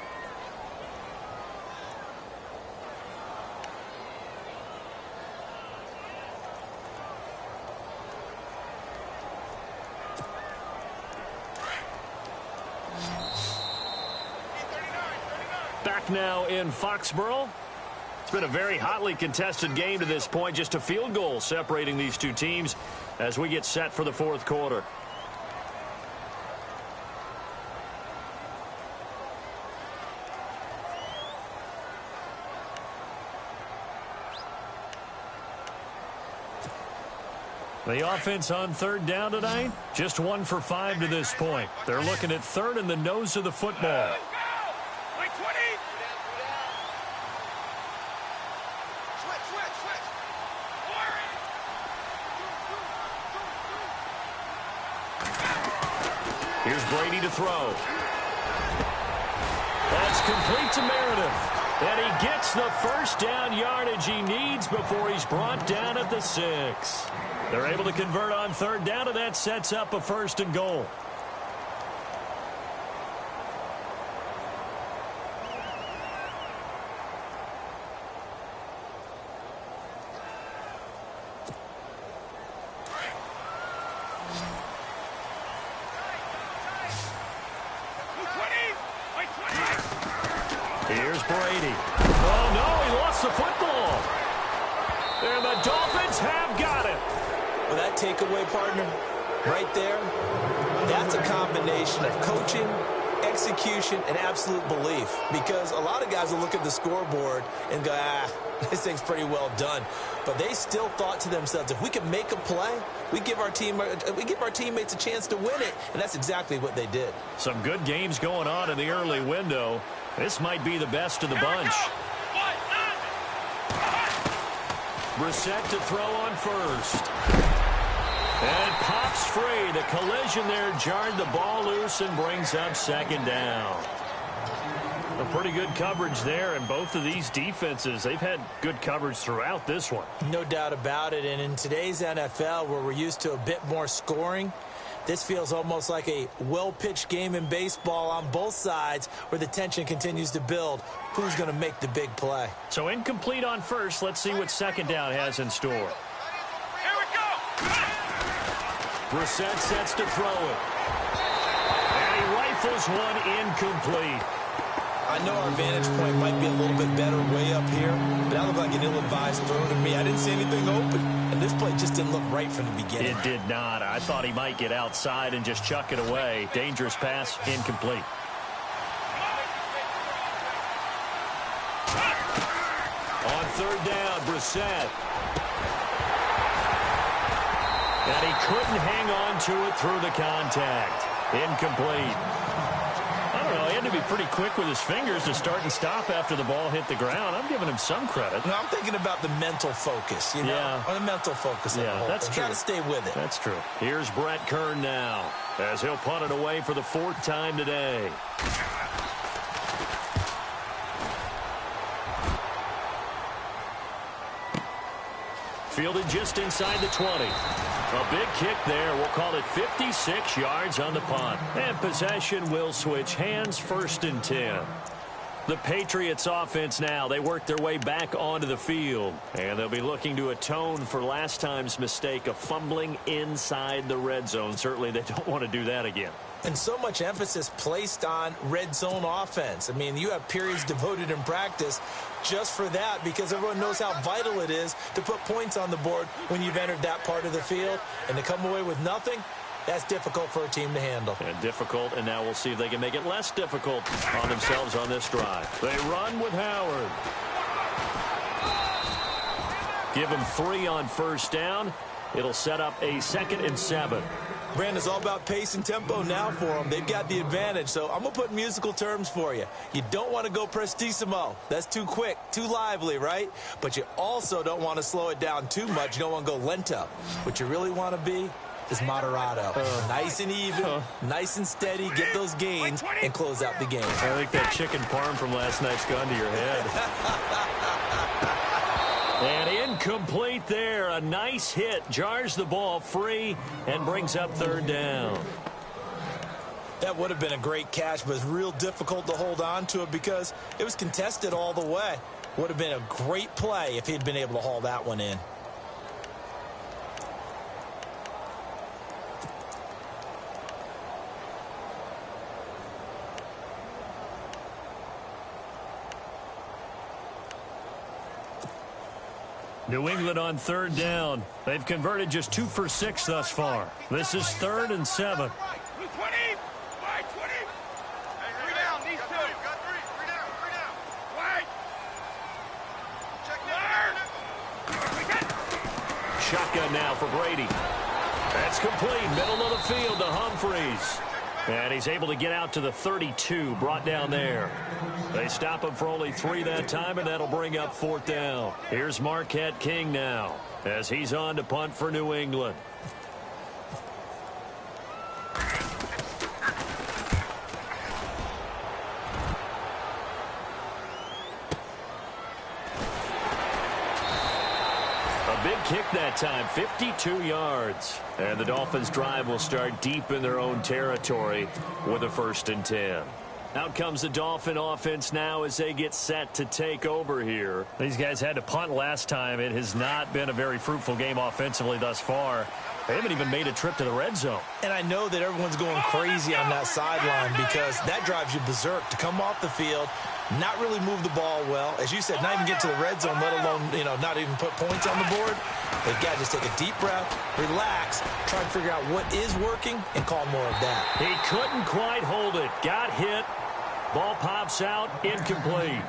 Back now in Foxborough. It's been a very hotly contested game to this point. Just a field goal separating these two teams as we get set for the 4th quarter. The offense on 3rd down tonight, just 1 for 5 to this point. They're looking at 3rd and the nose of the football. Here's Brady to throw. That's complete to Meredith. And he gets the first down yardage he needs before he's brought down at the 6. They're able to convert on 3rd down, and that sets up a 1st and goal. Here's Brady. Oh, no, he lost the football. And the Dolphins have got it. Well, that takeaway, partner, right there, that's a combination of coaching, execution, and absolute belief. Because a lot of guys will look at the scoreboard and go, this thing's pretty well done. But they still thought to themselves, if we can make a play, we give our teammates a chance to win it. And that's exactly what they did. Some good games going on in the early window. This might be the best of the bunch. Brissett to throw on first. And it pops free. The collision there jarred the ball loose and brings up second down. A pretty good coverage there, and both of these defenses, they've had good coverage throughout this one. No doubt about it, and in today's NFL, where we're used to a bit more scoring, this feels almost like a well-pitched game in baseball on both sides where the tension continues to build. Who's going to make the big play? So incomplete on first. Let's see what second down has in store. Here we go. Brissett sets to throw it. And he rifles one incomplete. I know our vantage point might be a little bit better way up here, but that looked like an ill-advised throw to me. I didn't see anything open, and this play just didn't look right from the beginning. It did not. I thought he might get outside and just chuck it away. Dangerous pass, incomplete. On third down, Brissett. And he couldn't hang on to it through the contact. Incomplete. I don't know. He had to be pretty quick with his fingers to start and stop after the ball hit the ground. I'm giving him some credit. No, I'm thinking about the mental focus, you know? Yeah. Or the mental focus. Yeah, that's true. Got to stay with it. That's true. Here's Brett Kern now as he'll punt it away for the fourth time today. Fielded just inside the 20. A big kick there. We'll call it 56 yards on the punt. And possession will switch hands, 1st and 10. The Patriots offense now, they work their way back onto the field. And they'll be looking to atone for last time's mistake of fumbling inside the red zone. Certainly they don't want to do that again. And so much emphasis placed on red zone offense. I mean, you have periods devoted in practice just for that because everyone knows how vital it is to put points on the board when you've entered that part of the field. And to come away with nothing, that's difficult for a team to handle. And difficult, and now we'll see if they can make it less difficult on themselves on this drive. They run with Howard. Give him 3 on first down. It'll set up a 2nd and 7. Brandon, it's all about pace and tempo now for them. They've got the advantage, so I'm going to put musical terms for you. You don't want to go prestissimo. That's too quick, too lively, right? But you also don't want to slow it down too much. You don't want to go lento. What you really want to be is moderato. Nice and even, nice and steady, get those gains, and close out the game. I think that chicken parm from last night's gone to your head. And incomplete there. A nice hit. Jars the ball free and brings up 3rd down. That would have been a great catch, but it's real difficult to hold on to it because it was contested all the way. Would have been a great play if he'd been able to haul that one in. New England on 3rd down. They've converted just 2 for 6 thus far. This is 3rd and 7. 20. 20. Three down. These two. Got three down. Wide. Check down. Shotgun now for Brady. That's complete. Middle of the field to Humphreys. And he's able to get out to the 32, brought down there. They stop him for only 3 that time, and that'll bring up 4th down. Here's Marquette King now as he's on to punt for New England. Big kick that time, 52 yards. And the Dolphins' drive will start deep in their own territory with a 1st and 10. Out comes the Dolphin offense now as they get set to take over here. These guys had to punt last time. It has not been a very fruitful game offensively thus far. They haven't even made a trip to the red zone. And I know that everyone's going crazy on that sideline because that drives you berserk to come off the field, not really move the ball well. As you said, not even get to the red zone, let alone, not even put points on the board. They've got to just take a deep breath, relax, try and figure out what is working, and call more of that. He couldn't quite hold it. Got hit. Ball pops out. Incomplete.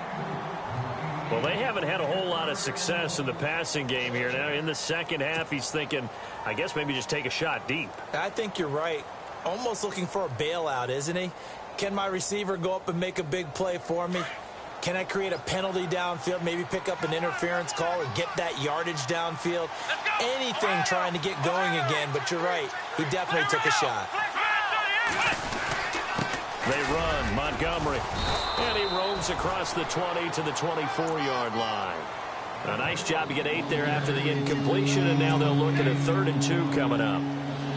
Well, they haven't had a whole lot of success in the passing game here. Now, in the second half, he's thinking, I guess maybe just take a shot deep. I think you're right. Almost looking for a bailout, isn't he? Can my receiver go up and make a big play for me? Can I create a penalty downfield, maybe pick up an interference call or get that yardage downfield? Anything trying to get going again, but you're right. He definitely took a shot. They run, Montgomery, and he roams across the 20 to the 24-yard line. A nice job to get 8 there after the incompletion, and now they'll look at a 3rd and 2 coming up.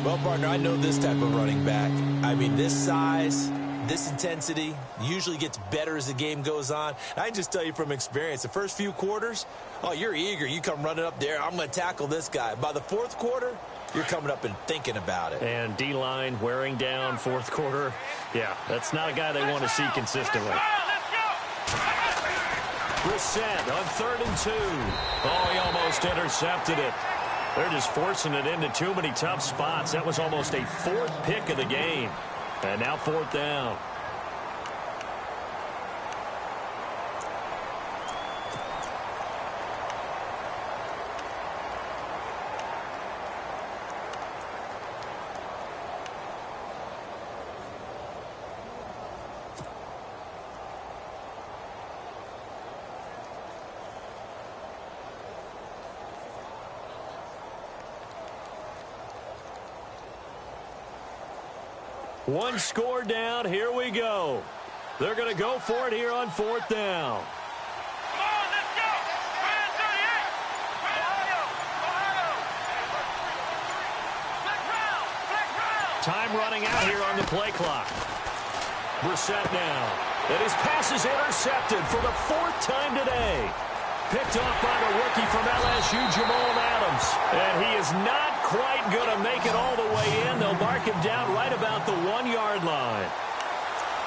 Well, partner, I know this type of running back. I mean, this size, this intensity usually gets better as the game goes on. I can just tell you from experience, the first few quarters, oh, you're eager. You come running up there, I'm going to tackle this guy. By the 4th quarter, you're coming up and thinking about it. And D-line wearing down 4th quarter. Yeah, that's not a guy they want to see consistently. Brissett on 3rd and 2. Oh, he almost intercepted it. They're just forcing it into too many tough spots. That was almost a 4th pick of the game. And now 4th down. One score down. Here we go. They're going to go for it here on 4th down. Come on, let's go. 38. Ohio. Flag round. Time running out here on the play clock. Brissett now. And his pass is intercepted for the 4th time today. Picked off by the rookie from LSU, Jamal Adams. And he is not quite going to make it all the way in. They'll mark him down right about the 1-yard line.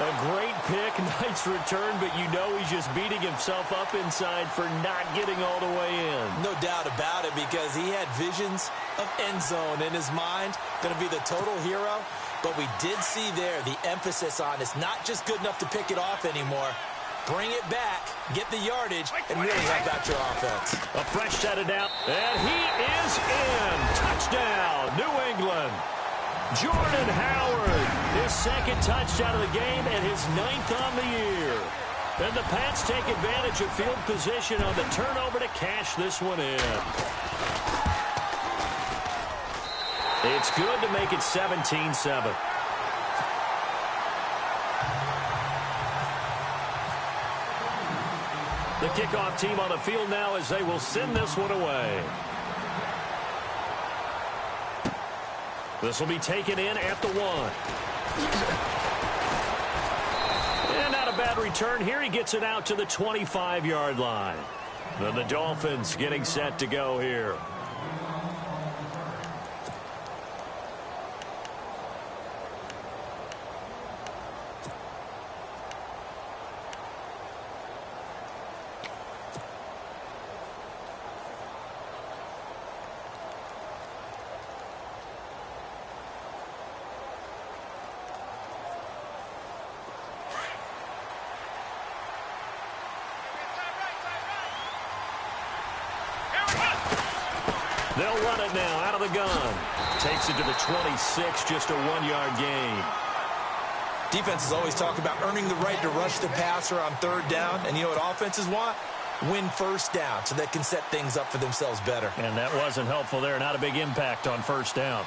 A great pick, nice return, but you know he's just beating himself up inside for not getting all the way in. No doubt about it, because he had visions of end zone in his mind. Going to be the total hero. But we did see there the emphasis on it's not just good enough to pick it off anymore. Bring it back, get the yardage, and really help out your offense. A fresh set it down, and he is in. Touchdown, New England. Jordan Howard, his 2nd touchdown of the game and his 9th on the year. And the Pats take advantage of field position on the turnover to cash this one in. It's good to make it 17-7. The kickoff team on the field now as they will send this one away. This will be taken in at the 1. And not a bad return here. He gets it out to the 25-yard line. Then the Dolphins getting set to go here. They'll run it now out of the gun. Takes it to the 26, just a 1-yard gain. Defenses always talk about earning the right to rush the passer on 3rd down. And you know what offenses want? Win 1st down so they can set things up for themselves better. And that wasn't helpful there. Not a big impact on 1st down.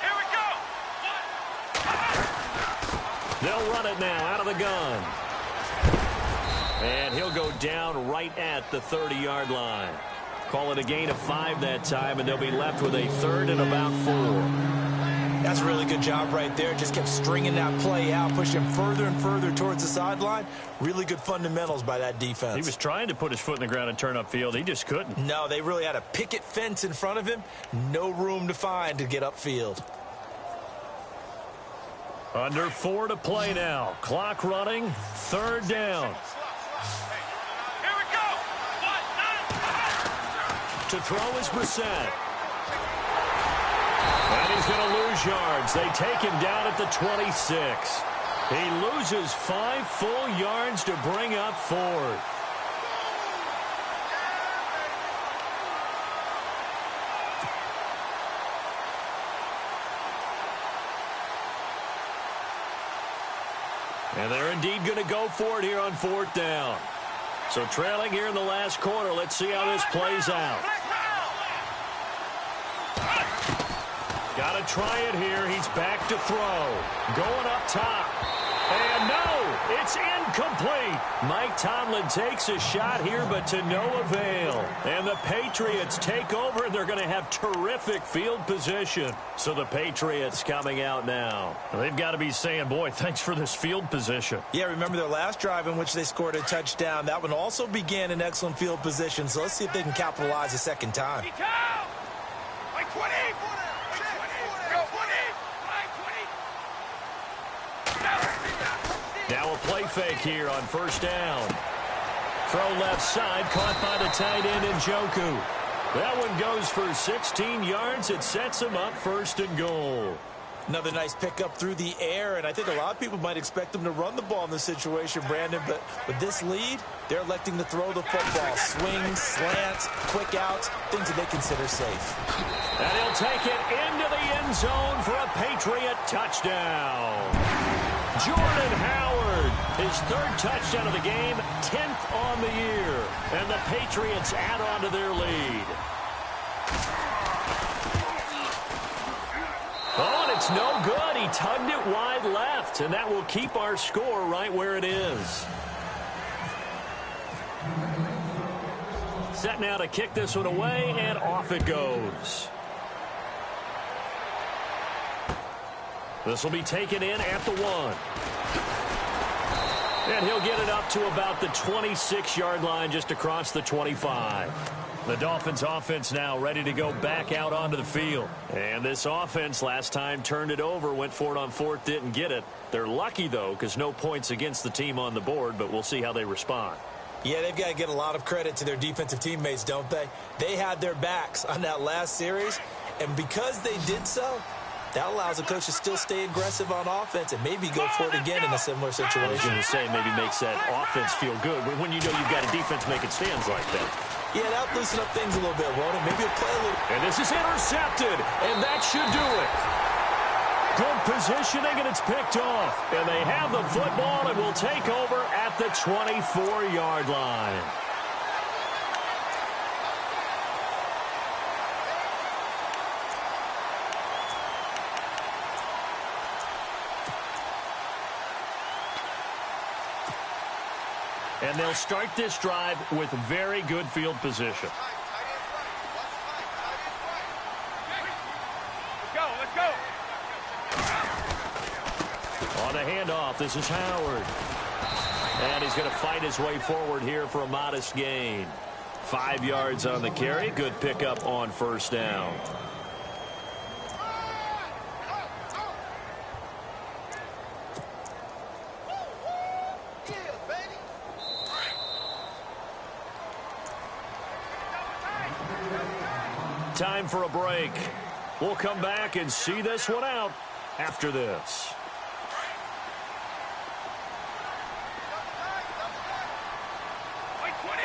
Here we go. They'll run it now out of the gun. And he'll go down right at the 30-yard line. Call it a gain of 5 that time, and they'll be left with a 3rd and about 4. That's a really good job right there. Just kept stringing that play out, pushing further and further towards the sideline. Really good fundamentals by that defense. He was trying to put his foot in the ground and turn upfield. He just couldn't. No, they really had a picket fence in front of him. No room to find to get upfield. Under 4 to play now. Clock running. 3rd down. Here we go. To throw is Brissett. And he's going to lose yards. They take him down at the 26. He loses 5 full yards to bring up 4th. And they're indeed going to go for it here on 4th down. So trailing here in the last quarter. Let's see how this plays out. Got to try it here. He's back to throw. Going up top. And no, it's incomplete. Mike Tomlin takes a shot here, but to no avail. And the Patriots take over, and they're going to have terrific field position. So the Patriots coming out now. Well, they've got to be saying, boy, thanks for this field position. Yeah, remember their last drive in which they scored a touchdown. That one also began in excellent field position. So let's see if they can capitalize a second time. Like 20. Now a play fake here on 1st down. Throw left side, caught by the tight end Njoku. That one goes for 16 yards. It sets him up 1st and goal. Another nice pickup through the air, and I think a lot of people might expect them to run the ball in this situation, Brandon, but with this lead, they're electing to throw the football. Swings, slants, quick outs, things that they consider safe. And he'll take it into the end zone for a Patriot touchdown. Jordan Howard, his 3rd touchdown of the game, 10th on the year. And the Patriots add on to their lead. Oh, and it's no good. He tugged it wide left, and that will keep our score right where it is. Set now to kick this one away, and off it goes. This will be taken in at the 1. And he'll get it up to about the 26-yard line, just across the 25. The Dolphins offense now ready to go back out onto the field. And this offense last time turned it over, went for it on 4th, didn't get it. They're lucky, though, because no points against the team on the board, but we'll see how they respond. Yeah, they've got to get a lot of credit to their defensive teammates, don't they? They had their backs on that last series, and because they did so, that allows the coach to still stay aggressive on offense and maybe go for it again in a similar situation. I was going to say, maybe makes that offense feel good when you know you've got a defense making stands like that. Yeah, that'll loosen up things a little bit, won't it? Maybe he'll play a little. And this is intercepted, and that should do it. Good positioning, and it's picked off. And they have the football and will take over at the 24-yard line. And they'll start this drive with very good field position. Let's go. On the handoff, this is Howard. And he's going to fight his way forward here for a modest gain. 5 yards on the carry. Good pickup on 1st down. Time for a break. We'll come back and see this one out after this. Like 20.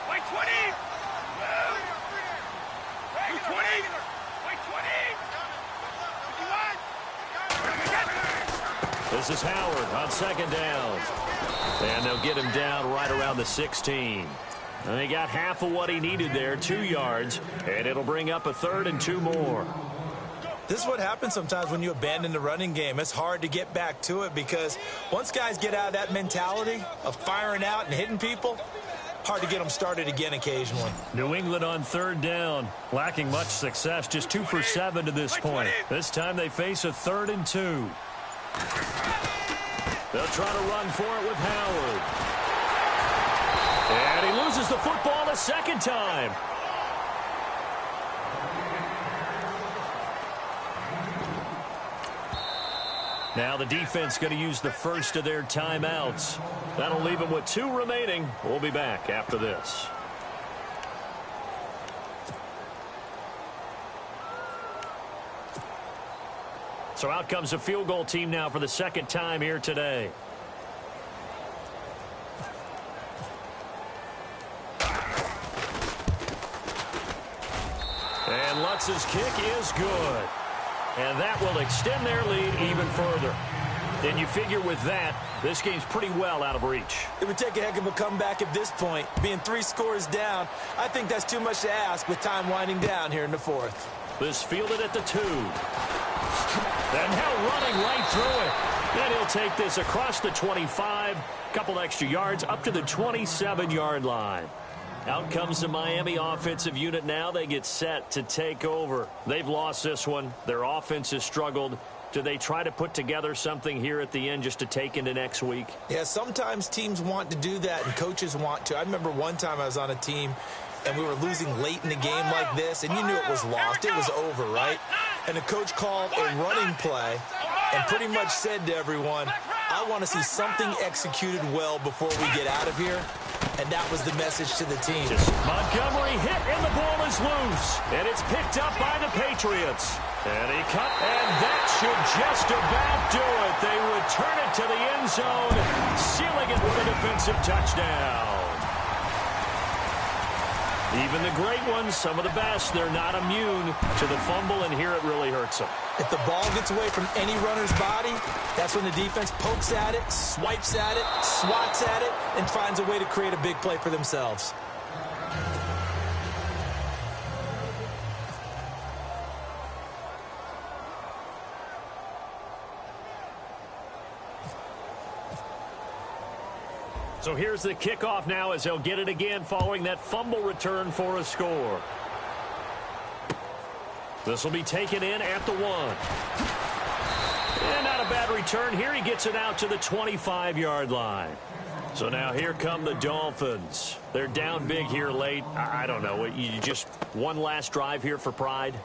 Like 20. 20. Like 20. This is Howard on 2nd down. And they'll get him down right around the 16. And they got half of what he needed there, 2 yards, and it'll bring up a 3rd and 2 more. This is what happens sometimes when you abandon the running game. It's hard to get back to it because once guys get out of that mentality of firing out and hitting people, hard to get them started again occasionally. New England on third down. Lacking much success, just 2 for 7 to this point. This time they face a 3rd and 2. They'll try to run for it with Howard. And he loses the football a second time. Now the defense going to use the first of their timeouts. That'll leave them with 2 remaining. We'll be back after this. So out comes a field goal team now for the second time here today. And Lutz's kick is good. And that will extend their lead even further. And you figure with that, this game's pretty well out of reach. It would take a heck of a comeback at this point. Being 3 scores down, I think that's too much to ask with time winding down here in the 4th. This fielded at the 2. And now running right through it. Then he'll take this across the 25. Couple extra yards up to the 27-yard line. Out comes the Miami offensive unit now. They get set to take over. They've lost this one. Their offense has struggled. Do they try to put together something here at the end just to take into next week? Yeah, sometimes teams want to do that and coaches want to. I remember one time I was on a team and we were losing late in the game like this, and you knew it was lost. It was over, right? And the coach called a running play and pretty much said to everyone, I want to see something executed well before we get out of here. And that was the message to the team. Montgomery hit, and the ball is loose. And it's picked up by the Patriots. And he cut, and that should just about do it. They return it to the end zone, sealing it with a defensive touchdown. Even the great ones, some of the best, they're not immune to the fumble, and here it really hurts them. If the ball gets away from any runner's body, that's when the defense pokes at it, swipes at it, swats at it, and finds a way to create a big play for themselves. So here's the kickoff now as they'll get it again following that fumble return for a score. This will be taken in at the 1. And not a bad return here. He gets it out to the 25-yard line. So now here come the Dolphins. They're down big here late. I don't know. You just one last drive here for pride?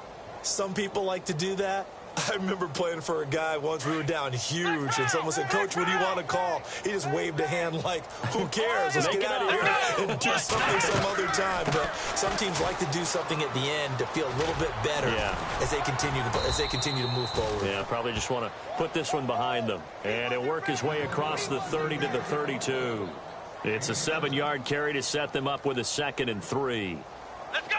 Some people like to do that. I remember playing for a guy once. We were down huge, and someone said, Coach, what do you want to call? He just waved a hand like, who cares? Let's get out of here and do something some other time. But some teams like to do something at the end to feel a little bit better as they continue to move forward. Yeah, probably just want to put this one behind them. And he'll work his way across the 30 to the 32. It's a 7-yard carry to set them up with a 2nd and 3. Let's go!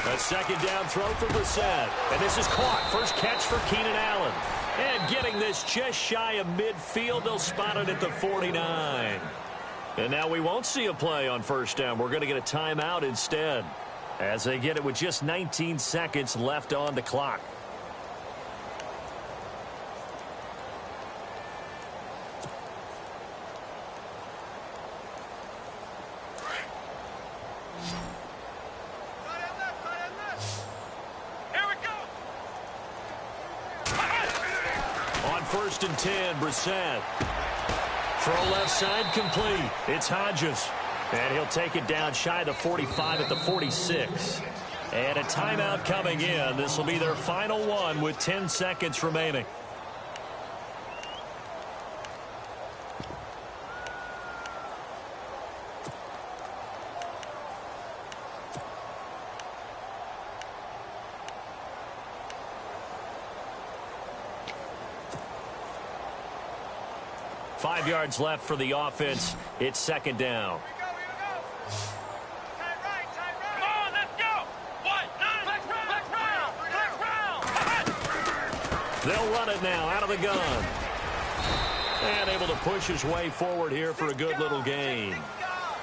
A 2nd down throw for Brissett. And this is caught. First catch for Keenan Allen. And getting this just shy of midfield. They'll spot it at the 49. And now we won't see a play on first down. We're going to get a timeout instead, as they get it with just 19 seconds left on the clock. First and 10, Brissett. Throw left side complete. It's Hodges. And he'll take it down shy of the 45 at the 46. And a timeout coming in. This will be their final one with 10 seconds remaining. Five yards left for the offense. It's 2nd down. They'll run it now out of the gun. And able to push his way forward here for a good little gain.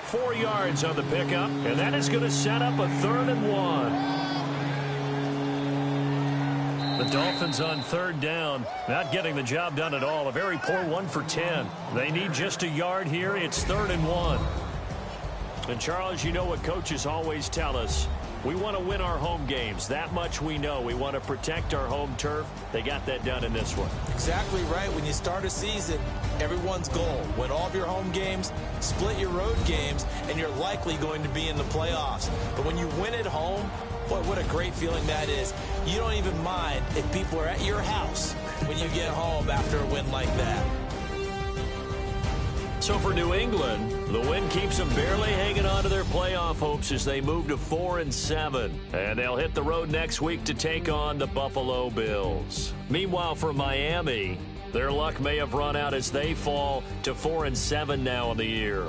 4 yards on the pickup, and that is going to set up a 3rd and 1. The Dolphins on third down, not getting the job done at all. A very poor 1 for 10. They need just a yard here. It's 3rd and 1. And, Charles, you know what coaches always tell us. We want to win our home games. That much we know. We want to protect our home turf. They got that done in this one. Exactly right. When you start a season, everyone's goal: win all of your home games, split your road games, and you're likely going to be in the playoffs. But when you win at home, boy, what a great feeling that is. You don't even mind if people are at your house when you get home after a win like that. So for New England, the win keeps them barely hanging on to their playoff hopes as they move to 4-7. And they'll hit the road next week to take on the Buffalo Bills. Meanwhile, for Miami, their luck may have run out as they fall to 4-7 now in the year.